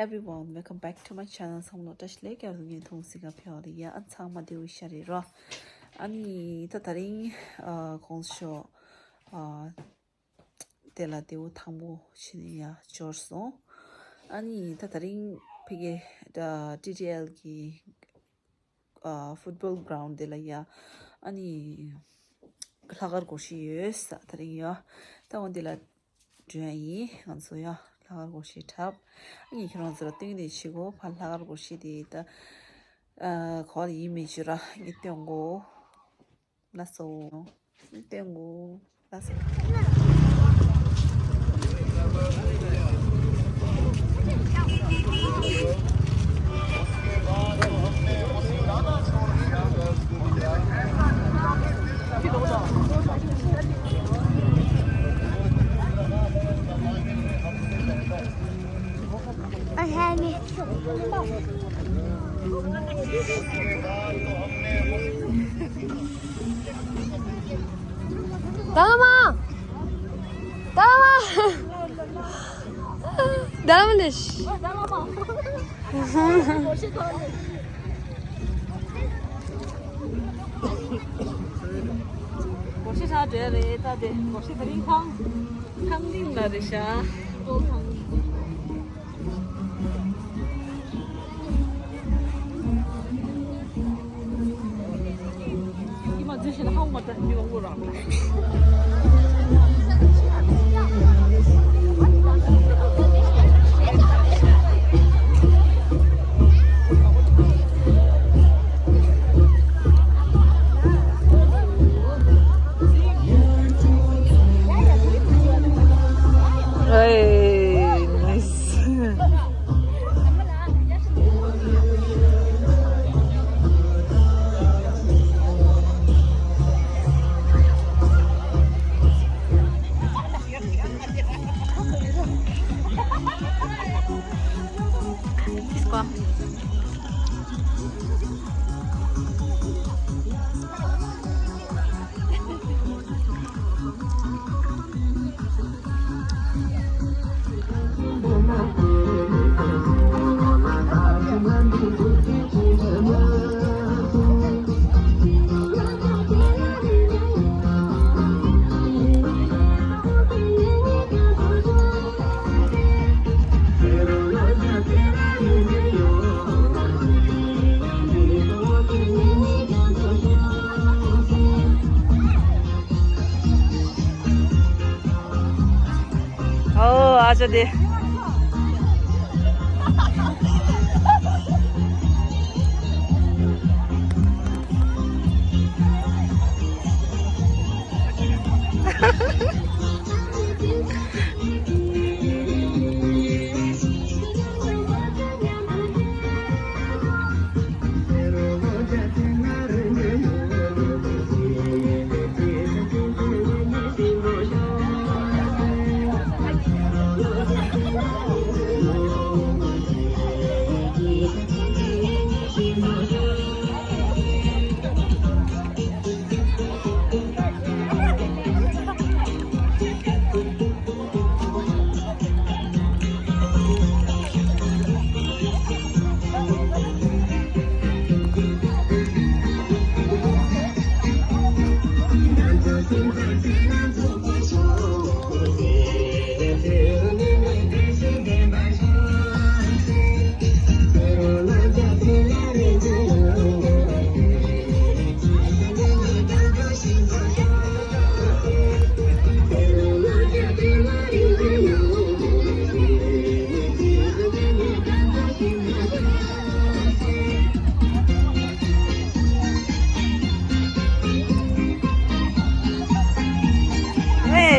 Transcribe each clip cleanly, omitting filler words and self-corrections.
everyone, welcome back to my channel. 성노 다시래 겨루기 동시가 별이야. 안창마 되우샤리로. 아니 타타링 공쇼 텔라데우 탕모 신이야 조르소. 아니 타타링 피게 더 DTL 기 football ground 델라야. 아니 라가르 고시스 타타링이야. 타원딜라 주야이 안소야. lagar goshi tab ani kron zra ting de chigo phal lagar goshi de ta khol image ra ngityongo laso ngityongo laso 나가마! 나가마! 나가면 씨. 나가마. 고시 사제래 다데 고시 드링 탕 나르샤 이만 드시는 한번 더 이거 뭐라 아저디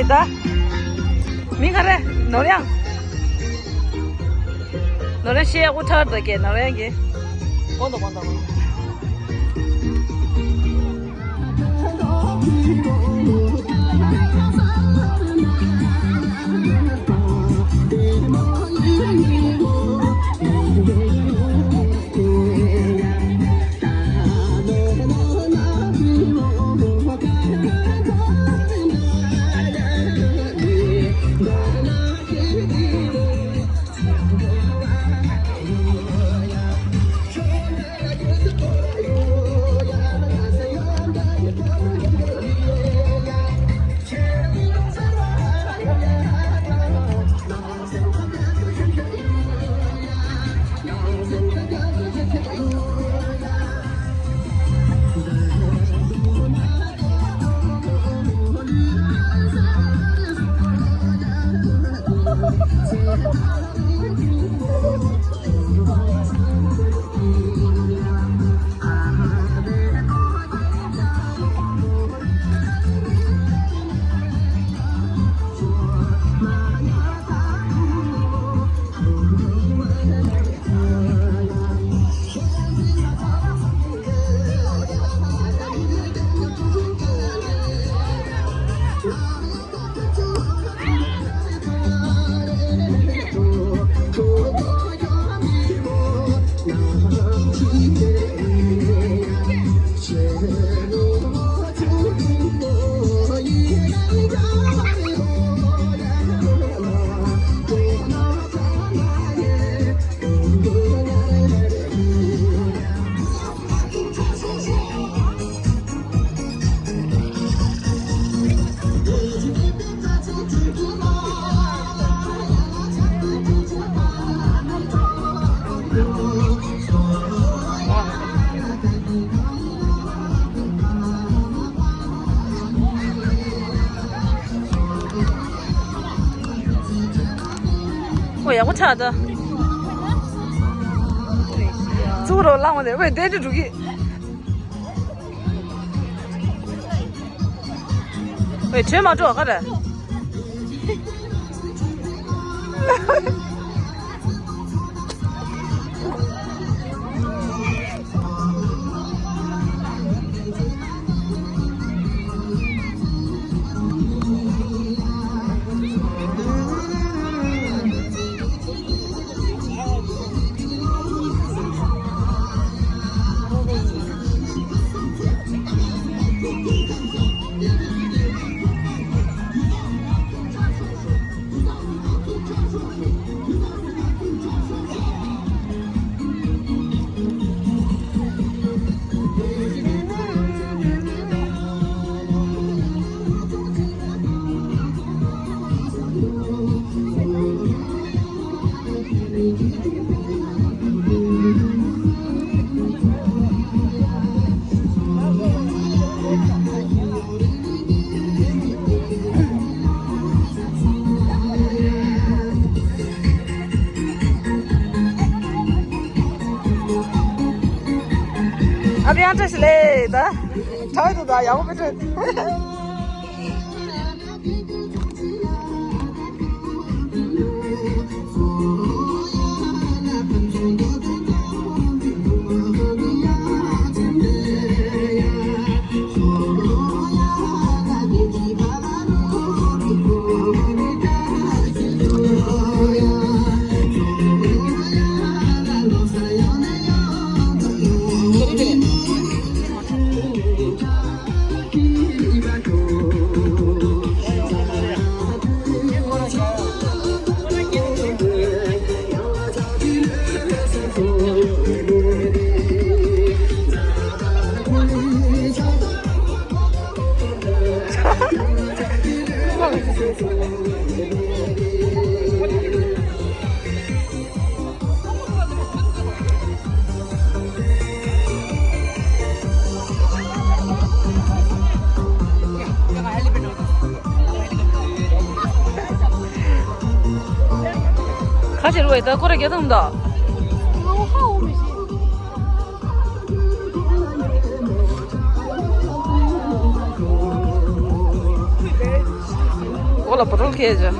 다 민가래 노량 시에 우타르게 노량게 본다 我也不差的。走了，让我在外待着出去。喂，这嘛这个的。阿边这是来的，超一头的，要不不成。가실 왜 더 그래 겨든다. 올라 부를게 해줘.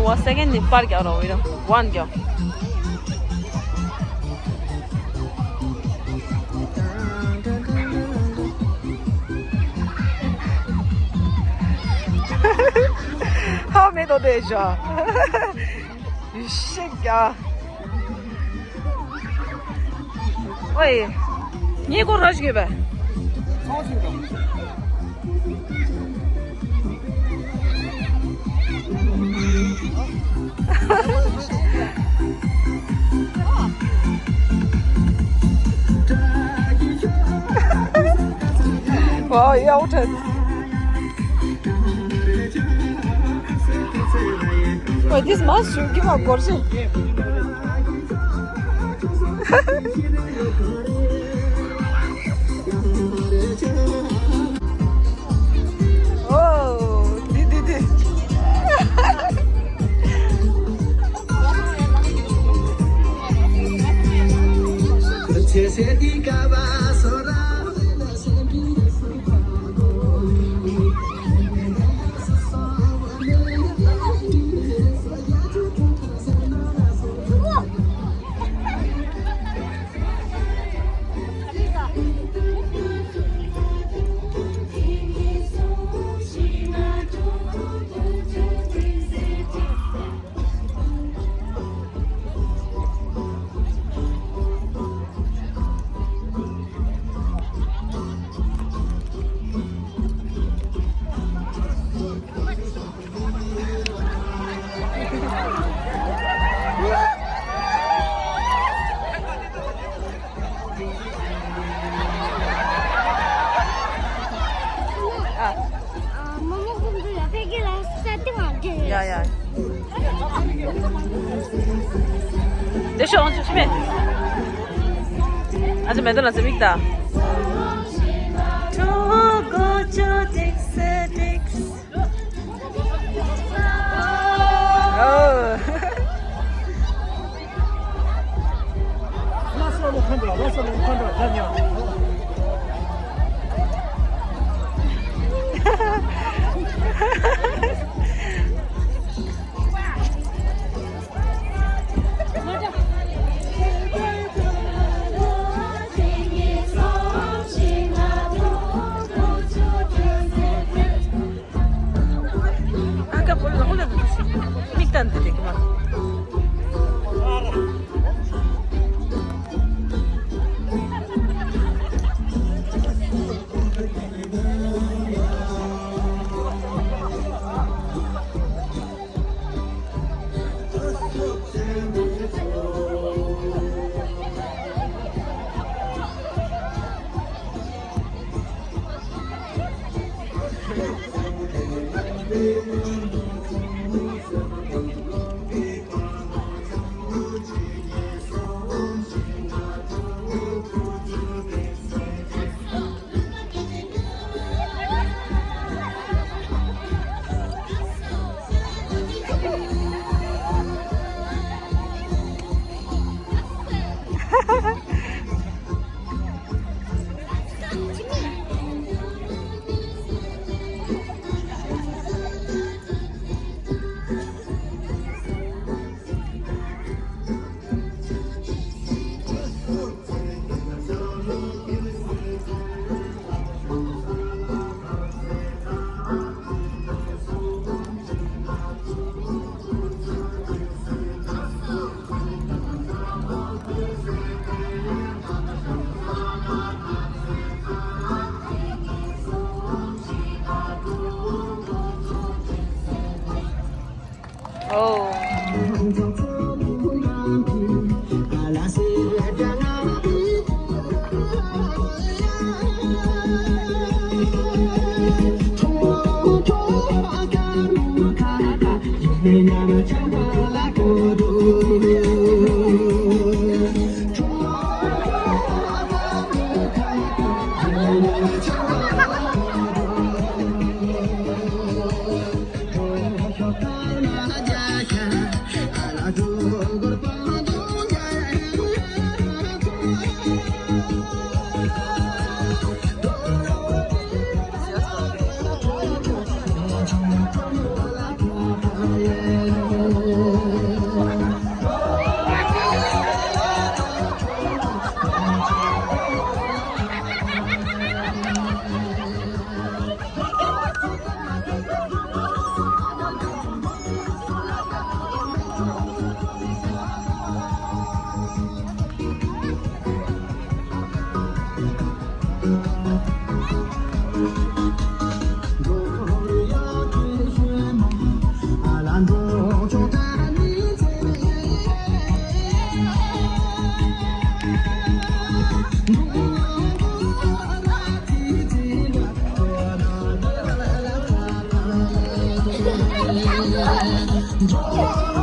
我先给你发了了，我了，忘掉。好没多对着，你谁呀？喂，你给我拿去呗。 哇，腰疼。But this must should give up course. Oh, did. 모모공주 옆에 길에 세팅 안 돼. 야야. 내 손 조심해. 아주 매달아 재밌다. 저거저 딕스 딕스. 어. 拉丝我看着，拉丝我看着，看见。 아까 볼라 혼자 듣지. 믹단 듣지 그만. Yes.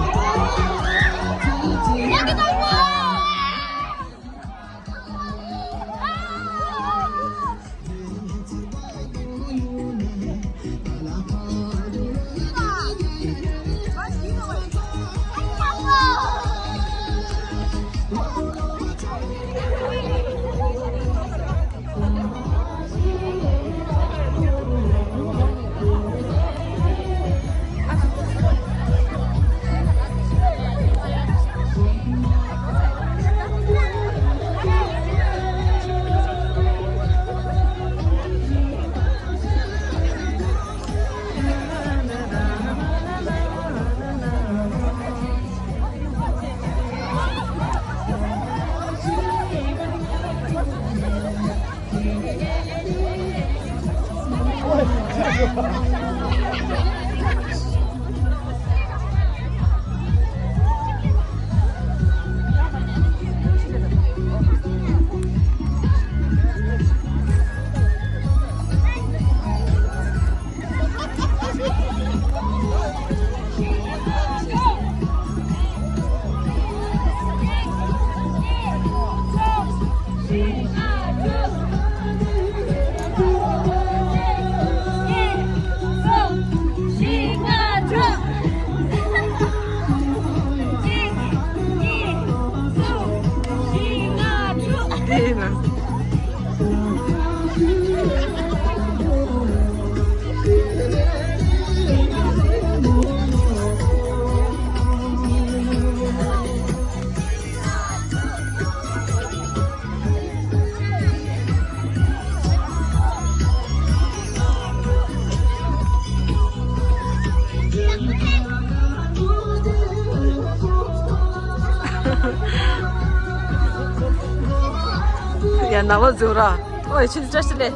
야, 나와줘라. 어이, 진짜 실례.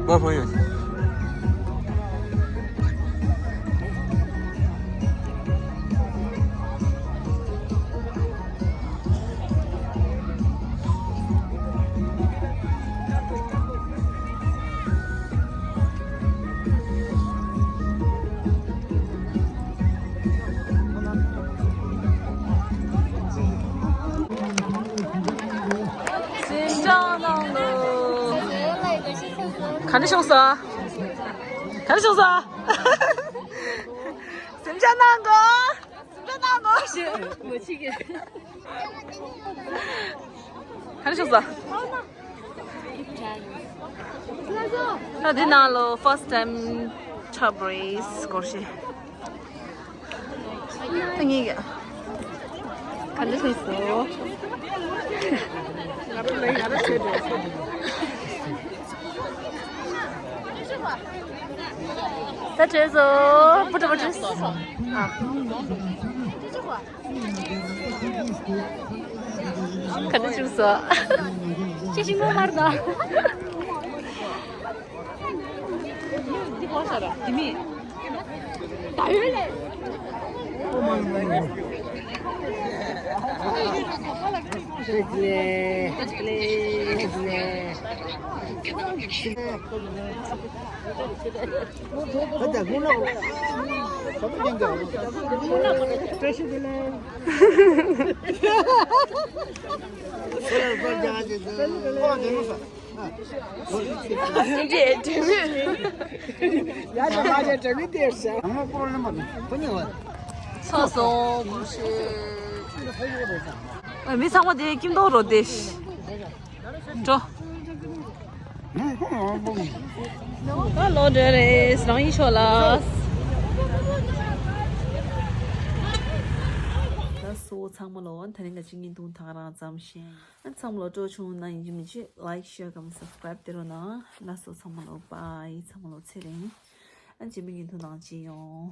我朋友。新疆南路，看着熊是，看着熊是，新疆南路，新疆南路，是，我去给，看着熊是。那的南路 first time Tabriz 过去，等一个，看着熊是。在这走，不是啊。看着就是，这是我玩的。你光啥的？弟妹，大鱼嘞。厕所不是。哎，没尝过的，金多肉的。走。我落这里上一圈了。so 苍木罗，他那个经验都他那咱们先，那苍木罗做出那已经没去 like share 跟 subscribe 的了呢，那 so 苍木罗 bye 苍木罗切零，俺这边给他拿起哟。